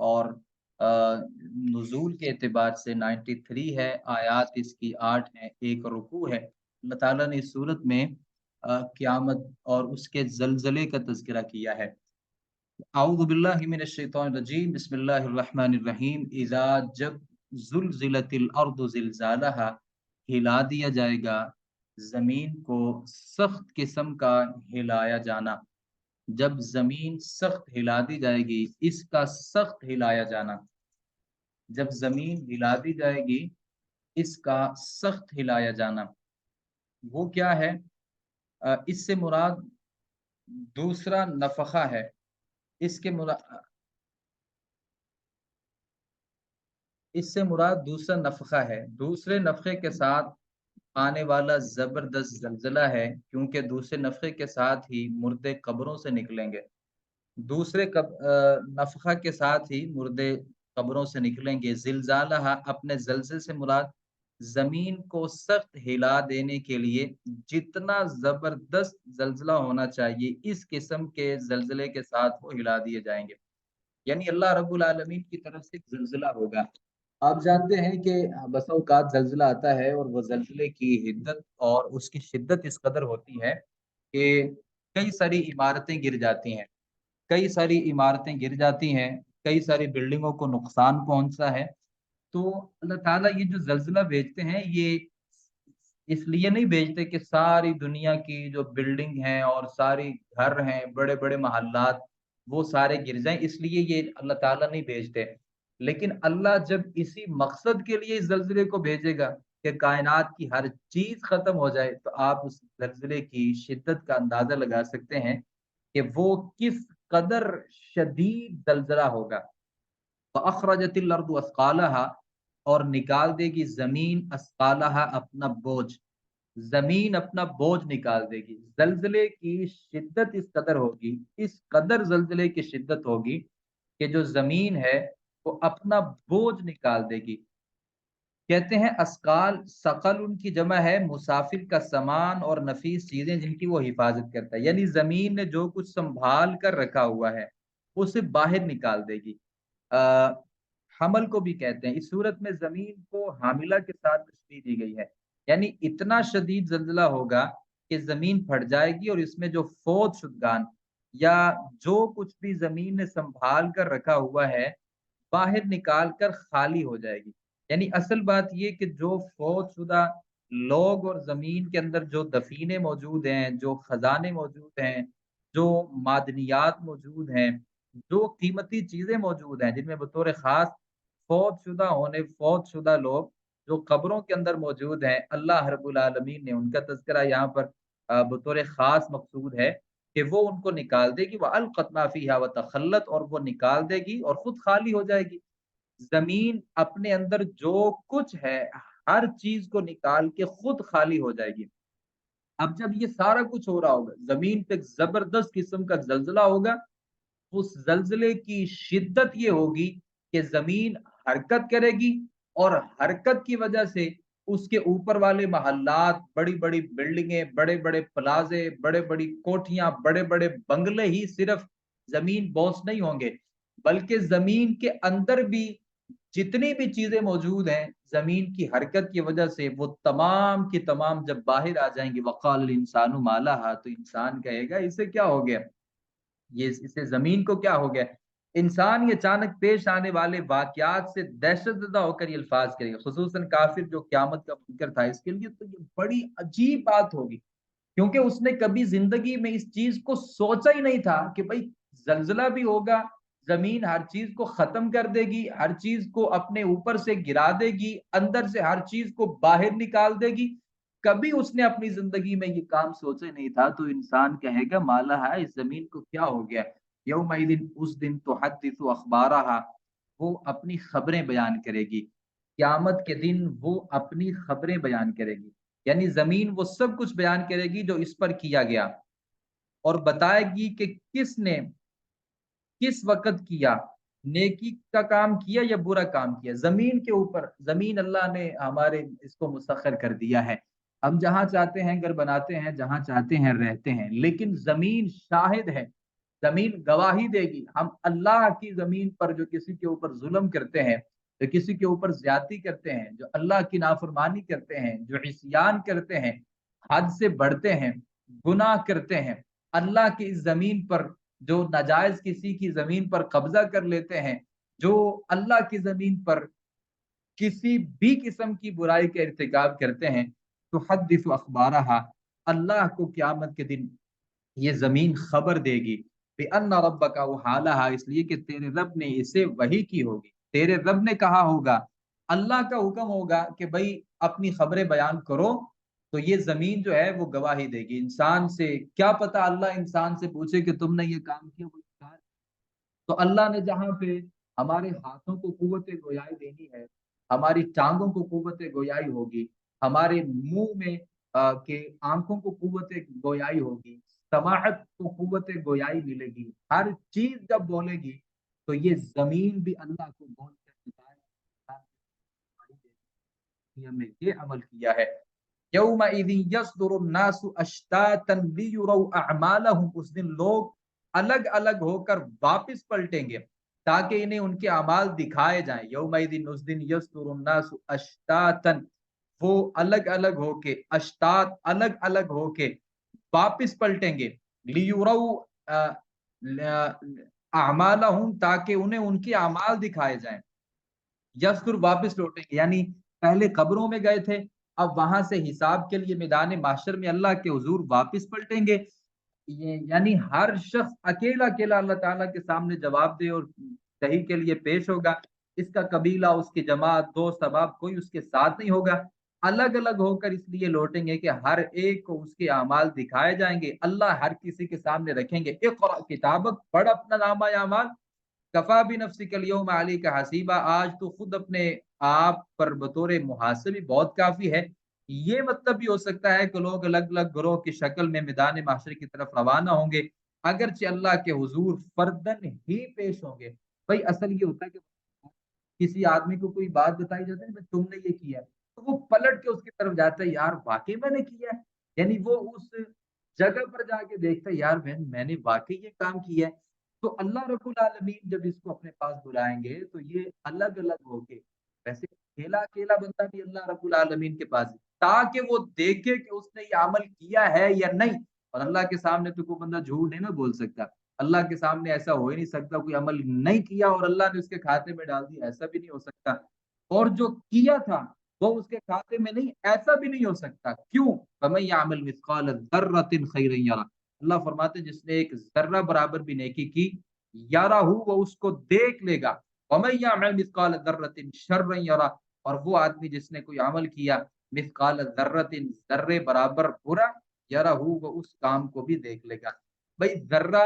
اور नुज़ूल के एतबार से 93 है, आयात इसकी 8 हैं, एक रुकू है। अल्लाह ताला ने इस सूरत में क़यामत और उसके ज़लज़ले का तज़किरा किया है। अऊज़ु बिल्लाहि मिनश शैतानिर रजीम, बिस्मिल्लाहिर रहमानिर रहीम। इज़ा जब ज़ुलज़िलतिल अर्दु ज़िलज़ालहा, हिला दिया जाएगा ज़मीन को सख्त किस्म का हिलाया जाना। जब ज़मीन सख्त हिला दी जाएगी, इसका सख्त हिलाया जाना। जब ज़मीन हिला दी जाएगी, इसका सख्त हिलाया जाना। वो क्या है? इससे मुराद दूसरा नफ़ख़ा है। इसके मुरा इससे मुराद दूसरा नफ़ख़ा है। दूसरे नफ़ख़े के साथ आने वाला ज़बरदस्त ज़लज़ला है, क्योंकि दूसरे नफ़ख़े के साथ ही मुर्दे कब्रों से निकलेंगे। नफ़ख़ा के साथ ही मुर्दे कब्रों से निकलेंगे। ज़िलज़ालहा, अपने ज़लज़ले से मुराद ज़मीन को सख्त हिला देने के लिए जितना ज़बरदस्त ज़लज़ला होना चाहिए, इस किस्म के ज़लज़ले के साथ वो हिला दिए जाएँगे। यानी अल्लाह रब्बुल आलमीन की तरफ से एक ज़लज़ला होगा। आप जानते हैं कि बसा औक़ात ज़लज़ला आता है और वो ज़लज़ले की हिद्दत और उसकी शिद्दत इस कदर होती है कि कई सारी इमारतें गिर जाती हैं। कई सारी इमारतें गिर जाती हैं, कई सारी बिल्डिंगों को नुकसान पहुँचता है। तो अल्लाह ताला ये जो ज़लज़ला भेजते हैं, ये इसलिए नहीं भेजते कि सारी दुनिया की जो बिल्डिंग हैं और सारी घर हैं, बड़े-बड़े महल्लात, वो सारे गिर जाएँ, इसलिए ये अल्लाह ताला नहीं भेजते। लेकिन अल्लाह जब इसी मकसद के लिए इस ज़लज़ले को भेजेगा कि कायनात की हर चीज़ ख़त्म हो जाए, तो आप उस ज़लज़ले की शिद्दत का अंदाज़ा लगा सकते हैं कि वो किस कदर शदीद ज़लज़ला होगा। फ़अख़रजतिल अर्दु अस्क़ालहा, और निकाल देगी ज़मीन अस्क़ालहा, अपना बोझ। ज़मीन अपना बोझ निकाल देगी। ज़लज़ले की शिद्दत इस कदर होगी, इस कदर ज़लज़ले की शिद्दत होगी कि जो ज़मीन है, वो अपना बोझ निकाल देगी। कहते हैं अस्काल, सकल उनकी जमा है मुसाफिर का सामान और नफीस चीजें जिनकी वो हिफाजत करता है। यानी जमीन ने जो कुछ संभाल कर रखा हुआ है, उसे बाहर निकाल देगी। आ, हमल को भी कहते हैं। इस सूरत में जमीन को हामिला के साथ तशबीह दी गई है। यानी इतना शदीद जल्जला होगा कि जमीन फट जाएगी और इसमें जो फौज शुदगान या जो कुछ भी जमीन ने संभाल कर रखा हुआ है, बाहर निकाल कर खाली हो जाएगी। यानी असल बात ये कि जो फौजशुदा लोग और ज़मीन के अंदर जो दफ़ीने मौजूद हैं, जो खज़ाने मौजूद हैं, जो मादनियात मौजूद हैं, जो कीमती चीज़ें मौजूद हैं, जिनमें बतौर ख़ास फौजशुदा लोग जो कब्रों के अंदर मौजूद हैं, अल्लाह रब्बुल आलमीन ने उनका तज़किरा यहाँ पर बतौर ख़ास मक़सूद है कि वो उनको निकाल देगी। व अलक़त मा फ़ीहा व तख़ल्लत, और वो निकाल देगी और खुद खाली हो जाएगी। ज़मीन अपने अंदर जो कुछ है, हर चीज़ को निकाल के खुद खाली हो जाएगी। अब जब ये सारा कुछ हो रहा होगा, ज़मीन पे एक ज़बरदस्त किस्म का ज़लज़ला होगा। उस ज़लज़ले की शिद्दत ये होगी कि ज़मीन हरकत करेगी और हरकत की वजह से उसके ऊपर वाले महल्लात, बड़ी-बड़ी बिल्डिंगें, बड़े-बड़े प्लाज़े, बड़े-बड़ी कोठियाँ, बड़े-बड़े बंगले ही सिर्फ़ ज़मीन बोस नहीं होंगे, बल्कि ज़मीन के अंदर भी जितनी भी चीज़ें मौजूद हैं, ज़मीन की हरकत की वजह से वो तमाम की तमाम जब बाहर आ जाएँगी, वक़ाल इंसानु मा लहा, तो इंसान कहेगा इसे क्या हो गया? ये इससे ज़मीन को क्या हो गया? इंसान ये अचानक पेश आने वाले वाक़यात से दहशतज़दा होकर ये अल्फ़ाज़ करेगा, ख़ुसूसन काफ़िर जो क़यामत का मुनकर था, इसके लिए तो ये बड़ी अजीब बात होगी। क्योंकि उसने कभी ज़िंदगी में इस चीज़ को सोचा ही नहीं था कि भई ज़लज़ला भी होगा, ज़मीन हर चीज़ को ख़त्म कर देगी, हर चीज़ को अपने ऊपर से गिरा देगी, अंदर से हर चीज़ को बाहर निकाल देगी। कभी उसने अपनी ज़िंदगी में ये काम सोचा ही नहीं था, तो इंसान कहेगा मा लहा, इस ज़मीन को क्या हो गया? यौमइज़िन, उस दिन तुहद्दिसु अख़बारहा, वो अपनी ख़बरें बयान करेगी। क़यामत के दिन वो अपनी ख़बरें बयान करेगी। यानी ज़मीन वो सब कुछ बयान करेगी जो इस पर किया गया, और बताएगी कि किसने किस वक़्त किया, नेकी का काम किया या बुरा काम किया। ज़मीन के ऊपर, ज़मीन अल्लाह ने हमारे इसको मुसख्खर कर दिया है। हम जहाँ चाहते हैं घर बनाते हैं, जहाँ चाहते हैं रहते हैं, लेकिन ज़मीन शाहिद है। जमीन गवाही देगी। हम अल्लाह की जमीन पर जो किसी के ऊपर जुल्म करते हैं, जो किसी के ऊपर ज्यादती करते हैं, जो अल्लाह की नाफरमानी करते हैं, जो इस्यान करते हैं, हद से बढ़ते हैं, गुनाह करते हैं, अल्लाह की इस जमीन पर जो नाजायज किसी की जमीन पर कब्जा कर लेते हैं, जो अल्लाह की जमीन पर किसी भी किस्म की बुराई का इर्तिकाब करते हैं, तो हद्दिसु अखबारहा, अल्लाह को क़यामत के दिन ये जमीन खबर देगी बिअन्ना रब्बका वहालहा, इसलिए कि तेरे रब ने इसे वही की होगी, तेरे रब ने कहा होगा, अल्लाह का हुक्म होगा कि भाई अपनी खबरें बयान करो, तो ये जमीन जो है वो गवाही देगी। इंसान से क्या पता, अल्लाह इंसान से पूछे कि तुमने ये काम किया, वो इंसान, तो अल्लाह ने जहाँ पे हमारे हाथों को कुव्वत गोयाई देनी है, हमारी टांगों को कुव्वत गोयाई होगी, हमारे मुंह में के आंखों को कुव्वत गोयाई होगी, समाअत को कुव्वत गोयाई मिलेगी, हर चीज जब बोलेगी तो ये जमीन भी अल्लाह को बोल कर बताएगा में ये अमल किया है। यौमइज़िन यस्दुरुन्नासु अश्तातन लियुरौ अअमालहुम, उस दिन लोग अलग अलग होकर वापस पलटेंगे ताकि इन्हें उनके अमाल दिखाए जाएं। यौमइज़िन, उस दिन, यस्दुरुन्नासु अश्तातन, वो अलग अलग होके, अश्तात अलग अलग होके वापस पलटेंगे, लियुरौ अमालहुम, ताकि उन्हें उनके अमाल दिखाए जाएं। यस्कुर, वापस लौटेंगे, यानी पहले कब्रों में गए थे, अब वहां से हिसाब के लिए मैदान माशर में अल्लाह के हुजूर वापस पलटेंगे। ये यानी हर शख्स अकेला अकेला अल्लाह ताला के सामने जवाब दे और सही के लिए पेश होगा। इसका कबीला, उसकी जमात, दोस्त अहबाब कोई उसके साथ नहीं होगा। अलग अलग होकर इसलिए लौटेंगे कि हर एक को उसके अमाल दिखाए जाएंगे, अल्लाह हर किसी के सामने रखेंगे, इक़रा किताबक, पढ़ अपना नामा अमाल, कफा भी नफ्सी कलियों में अली का हसीबा, आज तो खुद अपने आप पर बतौर मुहासिबी बहुत काफी है। ये मतलब भी हो सकता है कि लोग अलग अलग ग्रोह की शक्ल में मैदान माशरे की तरफ रवाना होंगे, अगरचे अल्लाह के हुजूर फर्दन ही पेश होंगे। भाई असल ये होता है कि किसी आदमी को कोई बात बताई जाती है ना, तुमने ये किया, तो वो पलट के उसकी तरफ जाता है, यार वाकई मैंने किया है, यानी वो उस जगह पर जाके देखता है, यार मैंने वाकई ये काम किया है। तो अल्लाह रब्बुल आलमीन जब इसको अपने पास बुलाएंगे तो ये अलग अलग होके, वैसे अकेला अकेला बंदा भी अल्लाह रब्बुल आलमीन के पास है, ताकि वो देखे कि उसने ये अमल किया है या नहीं। और अल्लाह के सामने तो कोई बंदा झूठ नहीं ना बोल सकता, अल्लाह के सामने ऐसा हो ही नहीं सकता, कोई अमल नहीं किया और अल्लाह ने उसके खाते में डाल दिया, ऐसा भी नहीं हो सकता। और जो किया था वो उसके खाते में नहीं, ऐसा भी नहीं हो सकता। क्यों? फमन यअमल मिस्काल दर्रतिन खैरन यरा, अल्लाह फरमाते हैं जिसने एक जर्रा बराबर भी नेकी की, याराहू, वो उसको देख लेगा। वमन यअमल मिस्काल दर्रतिन शर्रन यरा, और वो आदमी जिसने कोई अमल किया मिस्काल दर्रतिन, जर्रे बराबर बुरा, याराहू, वो उस काम को भी देख लेगा। भाई जर्रा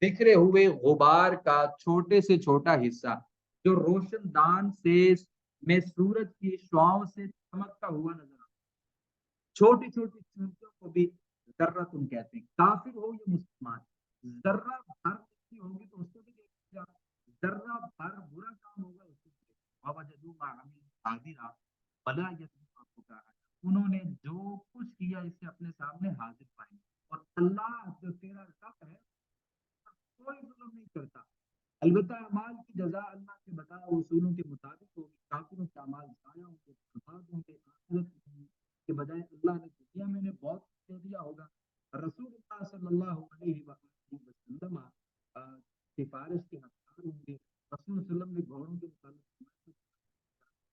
बिखरे हुए गुबार का छोटे से छोटा हिस्सा, जो रोशनदान से में सूरज की शुआओं से चमकता हुआ नजर आता है, छोटी छोटी चीजों को भी जर्रा तुम कहते हैं। काफिर हो या मुसलमान, जर्रा भर नेकी होगी तो उसको भी देखेगा, जर्रा भर बुरा काम होगा उसको भी देखेगा। ववजदू मा अमिलू हादिरा वला यज़लिमु रब्बुका अहदा, उन्होंने जो कुछ किया इसे अपने सामने हाजिर पाएंगे, और अल्लाह जो तेरा रब है कोई जुल्म नहीं करता। अलबत्ता अमाल की जजा अल्लाह के बताए उसूलों के मुताबिक होगी। काफिरों के अमाल जाया होंगे, बर्बाद होंगे, आखिरत के बजाय अल्लाह ने दुनिया में इन्हें बहुत कुछ दे दिया होगा। रसूलुल्लाह सल्लल्लाहु अलैहि वसल्लम सिफारिश के हकदार होंगे। रसूल सल्लम ने घोड़ों के मुताबिक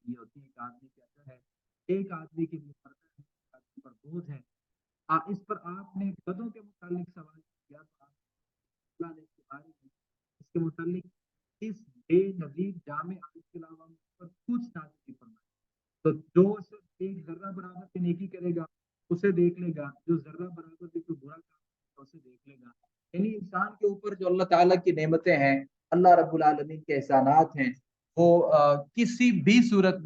ये होती है, एक आदमी के अंदर है, एक आदमी के मुकद्दर है, एक आदमी पर बोझ है। इस पर आपने गधों के मुतालिक सवाल किया, तो अल्लाह ने इसके बारे में, इसके मुतालिक इस बेनज़ीर जामे आयत के अलावा मुझ पर कुछ नाज़िल नहीं फरमाया। तो जो सिर्फ एक ज़र्रा बराबर की नेकी करेगा, उसे देख लेगा, जो ज़र्रा बराबर भी कोई बुरा काम करेगा, उसे देख लेगा। यानी इंसान के ऊपर जो अल्लाह ताला की नेमतें हैं, अल्लाह रब्बुल आलमीन के एहसानात हैं, वो किसी भी सूरत में